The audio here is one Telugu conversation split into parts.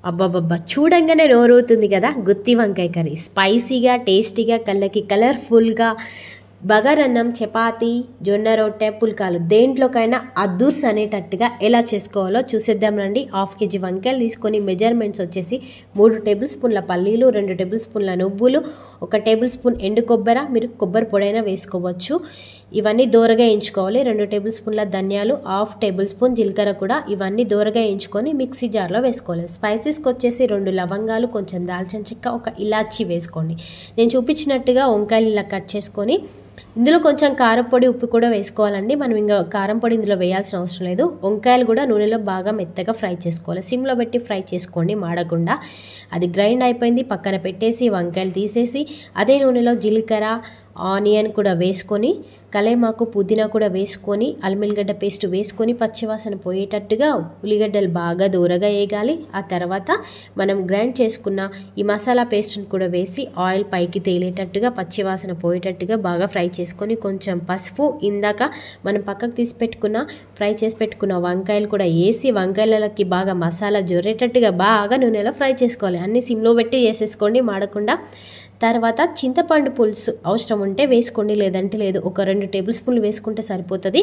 అబ్బబ్బబ్బా! చూడంగానే నోరూరుతుంది కదా! గుత్తి వంకాయ కర్రీ. స్పైసీగా, టేస్టీగా, కళ్ళకి కలర్‌ఫుల్‌గా బగారన్నం, చపాతీ, జొన్న రొట్టె, పుల్కాలు దేంట్లోకైనా అద్దుర్స్ అనేటట్టుగా ఎలా చేసుకోవాలో చూసేద్దాం రండి. 1/2 కేజీ వంకాయలు తీసుకొని మెజర్మెంట్స్ వచ్చేసి 3 టేబుల్ స్పూన్ల పల్లీలు, 2 టేబుల్ స్పూన్ల నువ్వులు, 1 టేబుల్ స్పూన్ ఎండు కొబ్బరి, మీరు కొబ్బరి పొడైనా వేసుకోవచ్చు. ఇవన్నీ దోరగా వేయించుకోవాలి. 2 టేబుల్ స్పూన్ల ధనియాలు, 1/2 టేబుల్ స్పూన్ జీలకర్ర కూడా ఇవన్నీ దోరగా వేయించుకొని మిక్సీ జార్లో వేసుకోవాలి. స్పైసెస్కి వచ్చేసి 2 లవంగాలు, కొంచెం దాల్చిన చెక్క, 1 ఇలాచీ వేసుకోండి. నేను చూపించినట్టుగా వంకాయలు ఇలా కట్ చేసుకొని ఇందులో కొంచెం కారపొడి, ఉప్పు కూడా వేసుకోవాలండి. మనం ఇంకా కారం పొడి ఇందులో వేయాల్సిన అవసరం లేదు. వంకాయలు కూడా నూనెలో బాగా మెత్తగా ఫ్రై చేసుకోవాలి. సిమ్లో పెట్టి ఫ్రై చేసుకోండి మాడకుండా. అది గ్రైండ్ అయిపోయింది, పక్కన పెట్టేసి వంకాయలు తీసేసి అదే నూనెలో జీలకర్ర, ఆనియన్ కూడా వేసుకొని, కలేమాకు, పుదీనా కూడా వేసుకొని, అల్లం పేస్ట్ వేసుకొని పచ్చివాసన పోయేటట్టుగా ఉల్లిగడ్డలు బాగా దూరగా వేగాలి. ఆ తర్వాత మనం గ్రైండ్ చేసుకున్న ఈ మసాలా పేస్ట్ని కూడా వేసి ఆయిల్ పైకి తేలేటట్టుగా, పచ్చివాసన పోయేటట్టుగా బాగా ఫ్రై చేసుకొని, కొంచెం పసుపు, ఇందాక మనం పక్కకు తీసి పెట్టుకున్న ఫ్రై చేసి పెట్టుకున్న వంకాయలు కూడా వేసి వంకాయలకి బాగా మసాలా జొరేటట్టుగా బాగా నూనెలో ఫ్రై చేసుకోవాలి. అన్నీ సిమ్లో పెట్టి చేసేసుకోండి మాడకుండా. తర్వాత చింతపండు పులుసు అవసరం ఉంటే వేసుకోండి, లేదంటే లేదు. ఒక 2 టేబుల్ స్పూన్లు వేసుకుంటే సరిపోతుంది.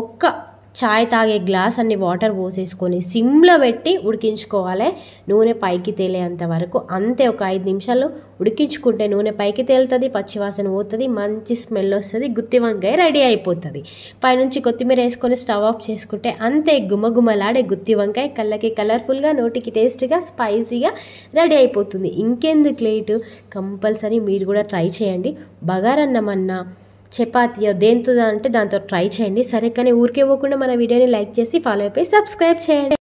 ఒక్క చాయ్ తాగే గ్లాస్ అన్ని వాటర్ పోసేసుకొని సిమ్లో పెట్టి ఉడికించుకోవాలి, నూనె పైకి తేలేంత వరకు. అంతే, ఒక 5 నిమిషాలు ఉడికించుకుంటే నూనె పైకి తేలుతుంది, పచ్చివాసన పోతుంది, మంచి స్మెల్ వస్తుంది, గుత్తి వంకాయ రెడీ అయిపోతుంది. పైనుంచి కొత్తిమీర వేసుకొని స్టవ్ ఆఫ్ చేసుకుంటే అంతే, గుమగుమలాడే గుత్తి వంకాయ కళ్ళకి కలర్ఫుల్గా, నోటికి టేస్ట్గా, స్పైసీగా రెడీ అయిపోతుంది. ఇంకెందుకు లేటు, కంపల్సరీ మీరు కూడా ట్రై చేయండి. బగారన్నం అన్నా, చపాతీయో దేంతో అంటే దాంతో ట్రై చేయండి. సరే, కానీ ఊరికే పోకుండా మన వీడియోని లైక్ చేసి ఫాలో అయిపోయి సబ్స్క్రైబ్ చేయండి.